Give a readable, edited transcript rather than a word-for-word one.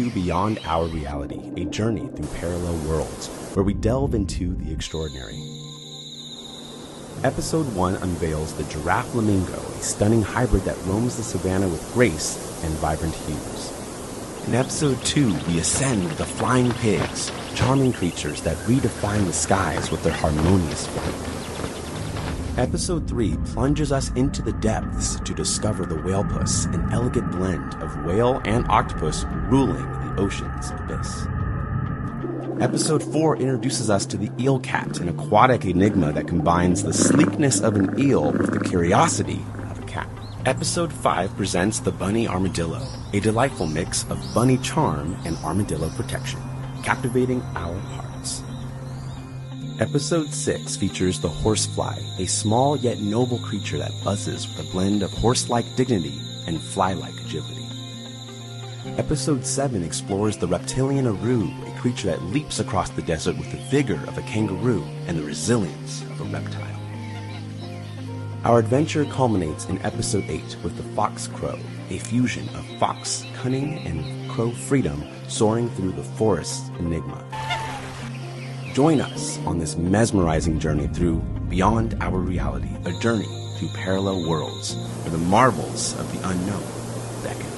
to Beyond Our Reality, a journey through parallel worlds, where we delve into the extraordinary. Episode 1 unveils the giraffe flamingo, a stunning hybrid that roams the savannah with grace and vibrant hues. In Episode 2, we ascend the flying pigs, charming creatures that redefine the skies with their harmonious flight. Episode 3 plunges us into the depths to discover the whale-puss, an elegant blend of whale and octopus ruling the ocean's abyss. Episode 4 introduces us to the eel cat, an aquatic enigma that combines the sleekness of an eel with the curiosity of a cat. Episode 5 presents the bunny armadillo, a delightful mix of bunny charm and armadillo protection, captivating our hearts. Episode 6 features the horsefly, a small yet noble creature that buzzes with a blend of horse-like dignity and fly-like agility. Episode 7 explores the reptilian aru, a creature that leaps across the desert with the vigor of a kangaroo and the resilience of a reptile. Our adventure culminates in Episode 8 with the fox crow, a fusion of fox cunning and crow freedom soaring through the forest's enigma. Join us on this mesmerizing journey through Beyond Our Reality, a journey through parallel worlds where the marvels of the unknown beckon.